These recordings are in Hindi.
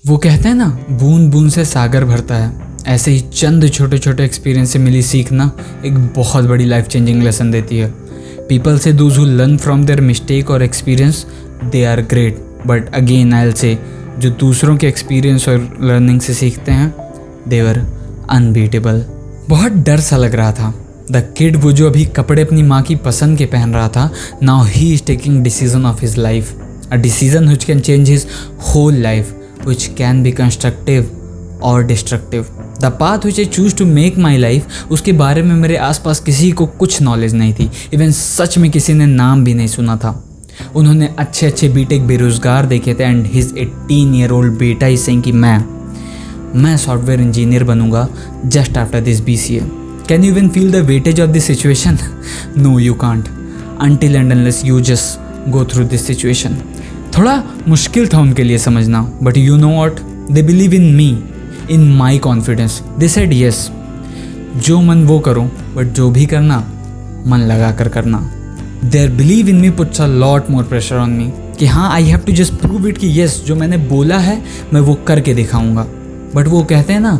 वो कहते हैं ना, बूंद बूंद से सागर भरता है। ऐसे ही चंद छोटे छोटे एक्सपीरियंस से मिली सीख ना एक बहुत बड़ी लाइफ चेंजिंग लेसन देती है। People say those who learn from their mistake और experience they are great, but again I will say जो दूसरों के एक्सपीरियंस और लर्निंग से सीखते हैं दे वर अनबीटेबल। बहुत डर सा लग रहा था। द किड, वो जो अभी कपड़े अपनी माँ की पसंद के पहन रहा था, now he is taking decision of his life, a decision which can change his whole life, which can be constructive or destructive. The path which I choose to make my life, उसके बारे में मेरे आसपास किसी को कुछ नॉलेज नहीं थी। इवन सच में किसी ने नाम भी नहीं सुना था। उन्होंने अच्छे अच्छे बीटेक बेरोजगार देखे थे एंड हिज 18-year-old बेटा इज सेइंग कि मैं सॉफ्टवेयर इंजीनियर बनूंगा just after this BCA. Can you even feel the weightage of this situation? No you can't until and unless you just go through this situation. थोड़ा मुश्किल था उनके लिए समझना, but you know what, they believe in me, in my confidence. They said yes, जो मन वो करो, बट जो भी करना मन लगा कर करना। Their believe in me puts a lot more pressure on me कि हाँ, I have to just prove it कि यस, जो मैंने बोला है मैं वो करके दिखाऊंगा। बट वो कहते हैं ना,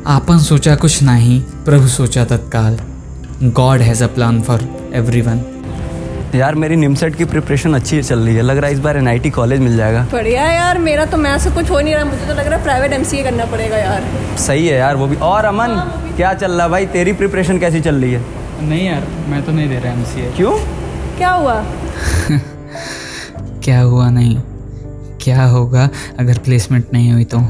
आपन सोचा कुछ नहीं, प्रभु सोचा तत्काल। God has a plan for everyone. यार मेरी निमसेट की प्रिपरेशन अच्छी चल रही है, लग रहा है इस बार NIT कॉलेज मिल जाएगा। बढ़िया यार, मेरा तो मैथ से कुछ हो नहीं रहा, मुझे तो लग रहा है प्राइवेट MCA करना पड़ेगा यार। सही है यार वो भी। और अमन, क्या चल रहा भाई, तेरी प्रिपरेशन कैसी चल रही है? नहीं यार, मैं तो नहीं दे रहा MCA। क्यों? क्या हुआ? क्या हुआ नहीं, क्या होगा अगर प्लेसमेंट नहीं हुई तो?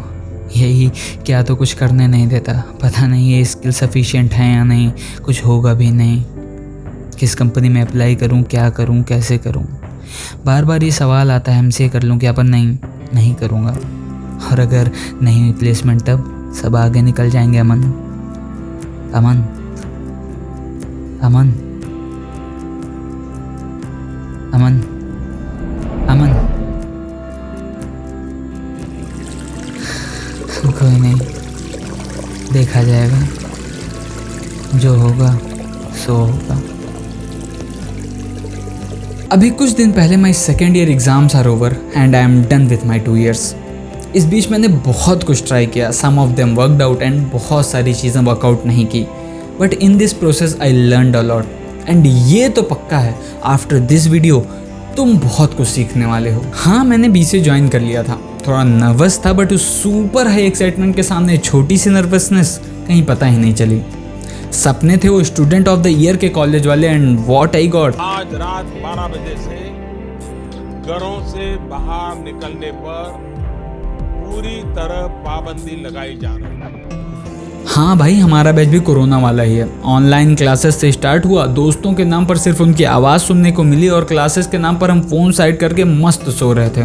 यही, क्या तो कुछ करने नहीं देता। पता नहीं ये स्किल सफिशिएंट है या नहीं, कुछ होगा भी नहीं। किस कंपनी में अप्लाई करूं, क्या करूं, कैसे करूं? बार बार ये सवाल आता है MCA कर लूं क्या, पर नहीं करूंगा। और अगर नहीं हुई प्लेसमेंट तब सब आगे निकल जाएंगे। अमन अमन अमन अमन अमन कोई नहीं, देखा जाएगा, जो होगा सो होगा। अभी कुछ दिन पहले my second year exams are over and I am done with my 2 years। इस बीच मैंने बहुत कुछ ट्राई किया, some of them worked out and बहुत सारी चीज़ें वर्कआउट नहीं की। But in this process I learned a lot and ये तो पक्का है, आफ्टर दिस वीडियो तुम बहुत कुछ सीखने वाले हो। हाँ, मैंने BCA ज्वाइन कर लिया था, थोड़ा नर्वस था, बट उस सुपर हाई एक्साइटमेंट के सामने छोटी सी नर्वसनेस कहीं पता ही नहीं चली। सपने थे वो स्टूडेंट ऑफ द ईयर के कॉलेज वाले एंड व्हाट आई गॉट। आज रात 12 बजे से घरों से बाहर निकलने पर पूरी तरह पाबंदी लगाई जा रही है। हाँ भाई, हमारा बैच भी कोरोना वाला ही है। ऑनलाइन क्लासेस से स्टार्ट हुआ, दोस्तों के नाम पर सिर्फ उनकी आवाज़ सुनने को मिली और क्लासेस के नाम पर हम फ़ोन साइड करके मस्त सो रहे थे।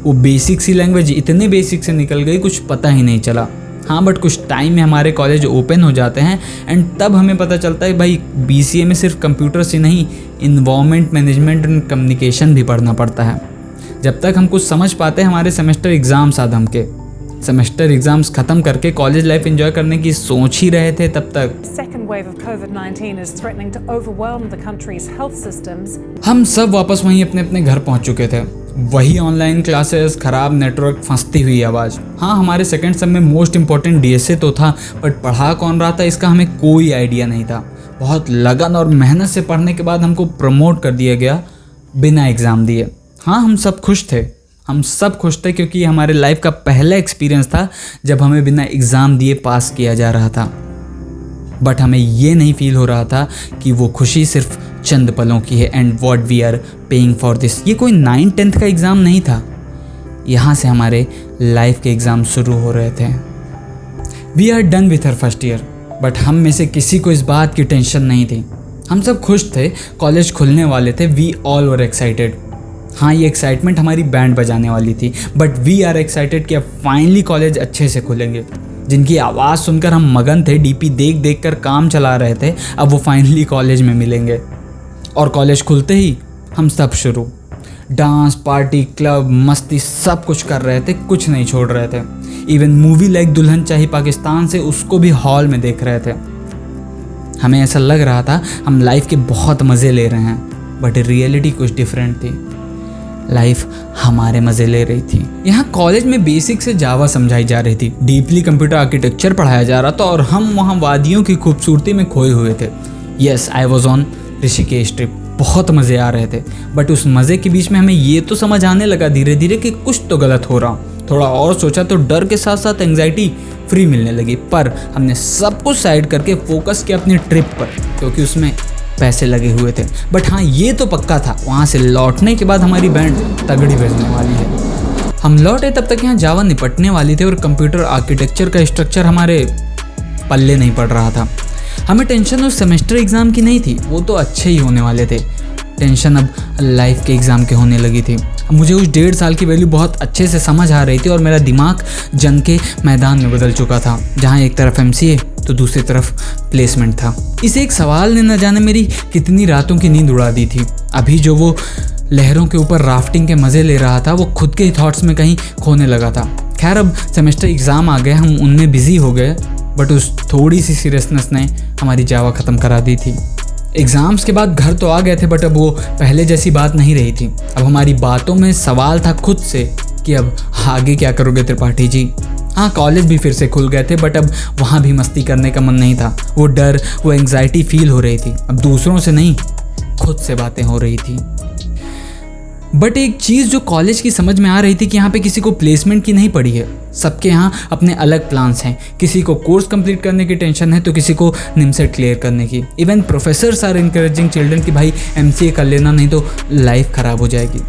वो बेसिक सी लैंग्वेज इतने बेसिक से निकल गई, कुछ पता ही नहीं चला। हाँ, बट कुछ टाइम में हमारे कॉलेज ओपन हो जाते हैं एंड तब हमें पता चलता है भाई BCA में सिर्फ कंप्यूटर्स ही नहीं, इन्वायरमेंट मैनेजमेंट एंड कम्युनिकेशन भी पढ़ना पड़ता है। जब तक हम कुछ समझ पाते हैं, हमारे सेमेस्टर एग्ज़ाम्स आ धमके। सेमेस्टर एग्जाम्स खत्म करके कॉलेज लाइफ एंजॉय करने की सोच ही रहे थे तब तक Second wave of COVID-19 is threatening to overwhelm the country's health systems. हम सब वापस वहीं अपने अपने घर पहुंच चुके थे। वही ऑनलाइन क्लासेस, खराब नेटवर्क, फंसती हुई आवाज़। हाँ, हमारे सेकंड सेम में मोस्ट इंपॉर्टेंट DSA तो था, बट पढ़ा कौन रहा था इसका हमें कोई आइडिया नहीं था। बहुत लगन और मेहनत से पढ़ने के बाद हमको प्रमोट कर दिया गया बिना एग्ज़ाम दिए। हाँ, हम सब खुश थे क्योंकि ये हमारे लाइफ का पहला एक्सपीरियंस था जब हमें बिना एग्ज़ाम दिए पास किया जा रहा था। बट हमें ये नहीं फील हो रहा था कि वो खुशी सिर्फ चंद पलों की है and what we are paying for this. ये कोई 9th-10th का एग्ज़ाम नहीं था, यहाँ से हमारे लाइफ के एग्ज़ाम शुरू हो रहे थे। We are done with our first year, but हम में से किसी को इस बात की टेंशन नहीं थी। हम सब खुश थे, कॉलेज खुलने वाले थे, वी ऑल वर एक्साइटेड। हाँ, ये एक्साइटमेंट हमारी बैंड बजाने वाली थी, बट वी आर एक्साइटेड कि अब फाइनली कॉलेज अच्छे से खुलेंगे। जिनकी आवाज़ सुनकर हम मगन थे, DP देख कर काम चला रहे थे, अब वो फाइनली कॉलेज में मिलेंगे। और कॉलेज खुलते ही हम सब शुरू, डांस, पार्टी, क्लब, मस्ती, सब कुछ कर रहे थे, कुछ नहीं छोड़ रहे थे। इवन मूवी लाइक दुल्हन चाहिए पाकिस्तान से, उसको भी हॉल में देख रहे थे। हमें ऐसा लग रहा था हम लाइफ के बहुत मज़े ले रहे हैं, बट रियलिटी कुछ डिफरेंट थी। लाइफ हमारे मज़े ले रही थी। यहाँ कॉलेज में बेसिक से जावा समझाई जा रही थी, डीपली कंप्यूटर आर्किटेक्चर पढ़ाया जा रहा था और हम वहाँ वादियों की खूबसूरती में खोए हुए थे। Yes, I was on Rishikesh trip. बहुत मज़े आ रहे थे, बट उस मज़े के बीच में हमें ये तो समझ आने लगा धीरे धीरे कि कुछ तो गलत हो रहा। थोड़ा और सोचा तो डर के साथ साथ एंग्जाइटी फ्री मिलने लगी, पर हमने सब कुछ साइड करके फोकस किया अपनी ट्रिप पर, क्योंकि उसमें पैसे लगे हुए थे। बट हाँ, ये तो पक्का था, वहाँ से लौटने के बाद हमारी बैंड तगड़ी बजने वाली है। हम लौटे तब तक यहाँ जावा निपटने वाली थे और कंप्यूटर आर्किटेक्चर का स्ट्रक्चर हमारे पल्ले नहीं पड़ रहा था। हमें टेंशन उस सेमेस्टर एग्ज़ाम की नहीं थी, वो तो अच्छे ही होने वाले थे। टेंशन अब लाइफ के एग्ज़ाम के होने लगी थी। मुझे उस 1.5 साल की वैल्यू बहुत अच्छे से समझ आ रही थी और मेरा दिमाग जंग के मैदान में बदल चुका था, जहाँ एक तरफ MCA तो दूसरी तरफ प्लेसमेंट था। इस एक सवाल ने न जाने मेरी कितनी रातों की नींद उड़ा दी थी। अभी जो वो लहरों के ऊपर राफ्टिंग के मज़े ले रहा था, वो खुद के ही थॉट्स में कहीं खोने लगा था। खैर, अब सेमेस्टर एग्ज़ाम आ गए, हम उनमें बिजी हो गए, बट उस थोड़ी सी सीरियसनेस ने हमारी जावा ख़त्म करा दी थी। एग्ज़ाम्स के बाद घर तो आ गए थे, बट अब वो पहले जैसी बात नहीं रही थी। अब हमारी बातों में सवाल था खुद से कि अब आगे क्या करोगे त्रिपाठी जी। हाँ, कॉलेज भी फिर से खुल गए थे, बट अब वहाँ भी मस्ती करने का मन नहीं था। वो डर, वो एंग्जाइटी फील हो रही थी। अब दूसरों से नहीं, खुद से बातें हो रही थी। बट एक चीज़ जो कॉलेज की समझ में आ रही थी कि यहाँ पे किसी को प्लेसमेंट की नहीं पड़ी है। सबके यहाँ अपने अलग प्लान्स हैं। किसी को कोर्स कंप्लीट करने की टेंशन है तो किसी को निमसेट क्लियर करने की। Even professors are encouraging children कि भाई MCA कर लेना, नहीं तो लाइफ ख़राब हो जाएगी।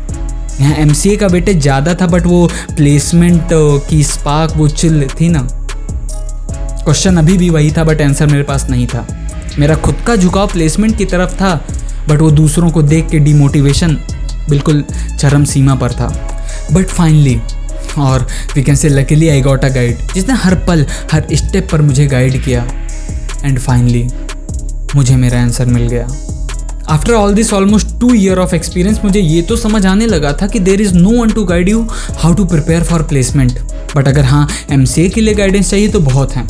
यहाँ MCA का वेटेज ज़्यादा था, बट वो प्लेसमेंट की स्पार्क, वो चिल थी ना। क्वेश्चन अभी भी वही था, बट आंसर मेरे पास नहीं था। मेरा खुद का झुकाव प्लेसमेंट की तरफ था, बट वो दूसरों को देख के डिमोटिवेशन बिल्कुल चरम सीमा पर था। बट फाइनली, और we can say luckily, I got a guide जिसने हर पल हर स्टेप पर मुझे गाइड किया। एंड फाइनली मुझे मेरा आंसर मिल गया। After all this almost 2 years of experience, मुझे ये तो समझ आने लगा था कि there is no one to guide you how to prepare for placement. But अगर हाँ, MCA के लिए गाइडेंस चाहिए तो बहुत हैं।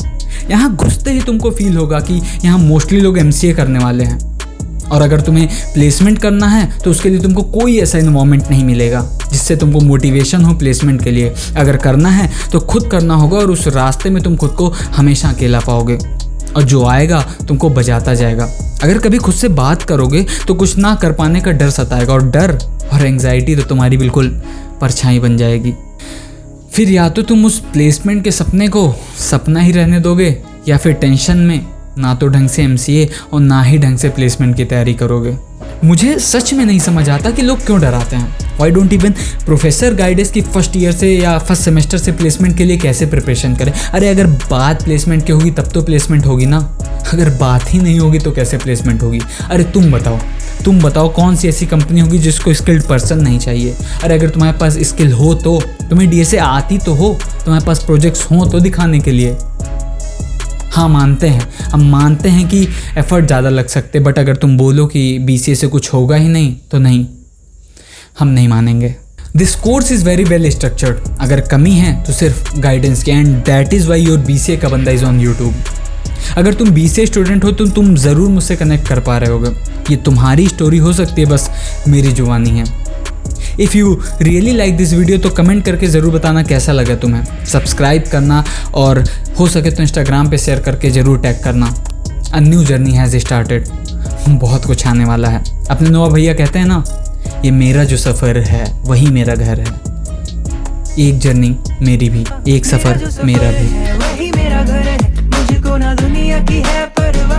यहाँ घुसते ही तुमको फील होगा कि यहाँ मोस्टली लोग MCA करने वाले हैं, और अगर तुम्हें प्लेसमेंट करना है तो उसके लिए तुमको कोई ऐसा इन्वायरमेंट नहीं मिलेगा जिससे तुमको मोटिवेशन हो प्लेसमेंट के लिए। अगर करना है तो खुद करना होगा, और उस रास्ते में तुम खुद को हमेशा अकेला पाओगे, और जो आएगा तुमको बजाता जाएगा। अगर कभी खुद से बात करोगे तो कुछ ना कर पाने का डर सताएगा, और डर और एंग्जाइटी तो तुम्हारी बिल्कुल परछाई बन जाएगी। फिर या तो तुम उस प्लेसमेंट के सपने को सपना ही रहने दोगे, या फिर टेंशन में ना तो ढंग से MCA और ना ही ढंग से प्लेसमेंट की तैयारी करोगे। मुझे सच में नहीं समझ आता कि लोग क्यों डराते हैं। Why don't even professor guidance की फर्स्ट ईयर से या फर्स्ट सेमेस्टर से प्लेसमेंट के लिए कैसे प्रिपरेशन करें। अरे अगर बात प्लेसमेंट की होगी तब तो प्लेसमेंट होगी ना, अगर बात ही नहीं होगी तो कैसे प्लेसमेंट होगी। अरे तुम बताओ कौन सी ऐसी कंपनी होगी जिसको स्किल्ड पर्सन नहीं चाहिए। अरे अगर तुम्हारे पास स्किल हो तो, तुम्हें DSA आती तो हो, तुम्हारे पास प्रोजेक्ट्स हो तो दिखाने के लिए। हाँ, हम मानते हैं कि एफर्ट ज़्यादा लग सकते, बट अगर तुम बोलो कि BCA से कुछ होगा ही नहीं तो नहीं, हम नहीं मानेंगे। This course is very well structured. अगर कमी है तो सिर्फ गाइडेंस की, and that is why your BCA का बंदा इज़ ऑन यूट्यूब। अगर तुम BCA स्टूडेंट हो तो तुम ज़रूर मुझसे कनेक्ट कर पा रहे होगे। ये तुम्हारी स्टोरी हो सकती है, बस मेरी जुबानी है। If you really like this video तो कमेंट करके ज़रूर बताना कैसा लगा तुम्हें। सब्सक्राइब करना, और हो सके तो इंस्टाग्राम पे शेयर करके ज़रूर टैग करना। A new journey has started. बहुत कुछ आने वाला है। अपने नोआ भैया कहते हैं ना, ये मेरा जो सफ़र है वही मेरा घर है। एक जर्नी मेरी भी, एक सफ़र मेरा भी। वही मेरा घर है, मुझको ना दुनिया की है परवाह।